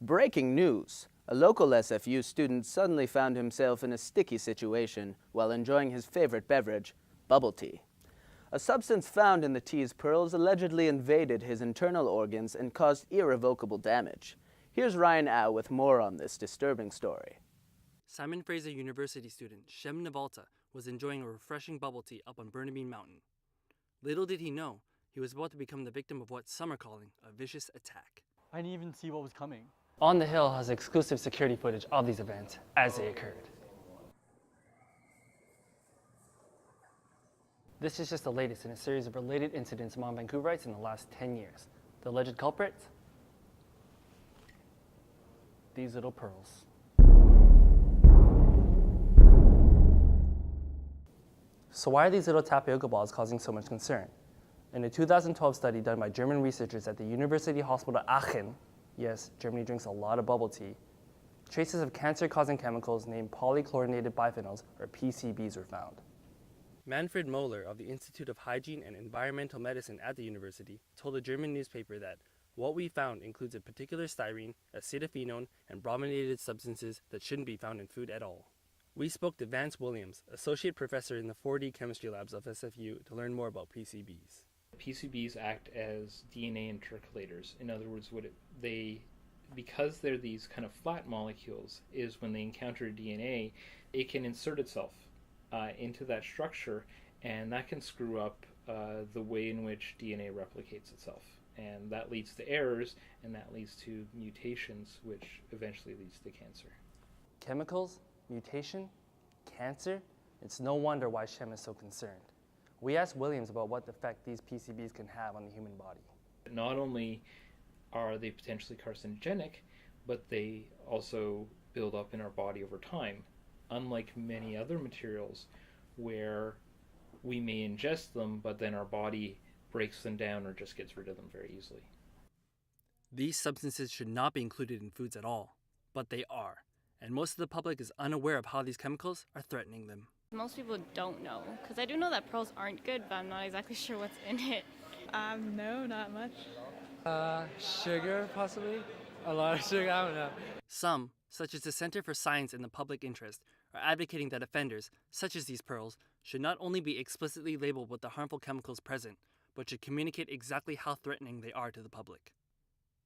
Breaking news! A local SFU student suddenly found himself in a sticky situation while enjoying his favorite beverage, bubble tea. A substance found in the tea's pearls allegedly invaded his internal organs and caused irrevocable damage. Here's Ryan Au with more on this disturbing story. Simon Fraser University student Shem Navalta was enjoying a refreshing bubble tea up on Burnaby Mountain. Little did he know, he was about to become the victim of what some are calling a vicious attack. I didn't even see what was coming. On the Hill has exclusive security footage of these events as they occurred. This is just the latest in a series of related incidents among Vancouverites in the last 10 years. The alleged culprits? These little pearls. So why are these little tapioca balls causing so much concern? In a 2012 study done by German researchers at the University Hospital Aachen, yes, Germany drinks a lot of bubble tea, traces of cancer-causing chemicals named polychlorinated biphenyls, or PCBs, were found. Manfred Moeller of the Institute of Hygiene and Environmental Medicine at the university told a German newspaper that what we found includes a particular styrene, acetophenone, and brominated substances that shouldn't be found in food at all. We spoke to Vance Williams, associate professor in the 4D chemistry labs of SFU, to learn more about PCBs. PCBs act as DNA intercalators. In other words, because they're these kind of flat molecules, is when they encounter DNA, it can insert itself into that structure, and that can screw up the way in which DNA replicates itself. And that leads to errors, and that leads to mutations, which eventually leads to cancer. Chemicals, mutation, cancer? It's no wonder why Shem is so concerned. We asked Williams about what effect these PCBs can have on the human body. Not only are they potentially carcinogenic, but they also build up in our body over time. Unlike many other materials where we may ingest them, but then our body breaks them down or just gets rid of them very easily. These substances should not be included in foods at all, but they are, and most of the public is unaware of how these chemicals are threatening them. Most people don't know, because I do know that pearls aren't good, but I'm not exactly sure what's in it. No, not much. Sugar, possibly? A lot of sugar, I don't know. Some, such as the Center for Science in the Public Interest, are advocating that offenders, such as these pearls, should not only be explicitly labeled with the harmful chemicals present, but should communicate exactly how threatening they are to the public.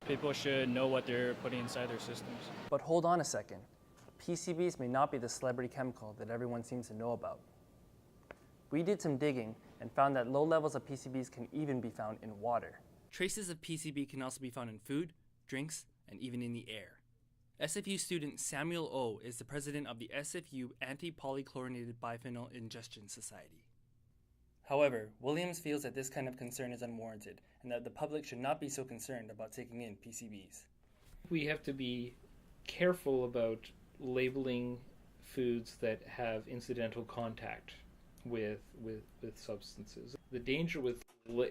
People should know what they're putting inside their systems. But hold on a second. PCBs may not be the celebrity chemical that everyone seems to know about. We did some digging and found that low levels of PCBs can even be found in water. Traces of PCB can also be found in food, drinks, and even in the air. SFU student Samuel O is the president of the SFU Anti-Polychlorinated Biphenyl Ingestion Society. However, Williams feels that this kind of concern is unwarranted and that the public should not be so concerned about taking in PCBs. We have to be careful about labeling foods that have incidental contact with substances. The danger with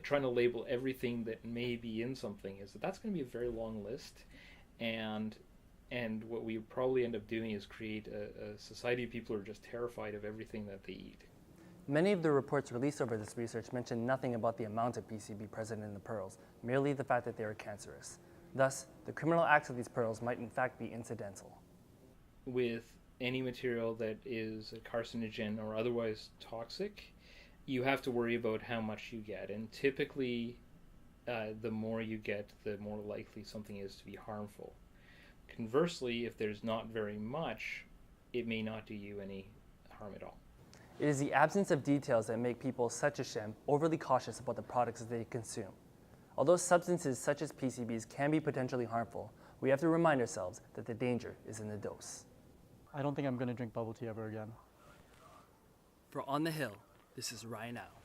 trying to label everything that may be in something is that that's going to be a very long list, and what we probably end up doing is create a society of people who are just terrified of everything that they eat. Many of the reports released over this research mention nothing about the amount of PCB present in the pearls, merely the fact that they are cancerous. Thus, the criminal acts of these pearls might in fact be incidental. With any material that is a carcinogen or otherwise toxic, you have to worry about how much you get. And typically, the more you get, the more likely something is to be harmful. Conversely, if there's not very much, it may not do you any harm at all. It is the absence of details that make people such as Shem overly cautious about the products that they consume. Although substances such as PCBs can be potentially harmful, we have to remind ourselves that the danger is in the dose. I don't think I'm going to drink bubble tea ever again. For On the Hill, this is Ryan Au.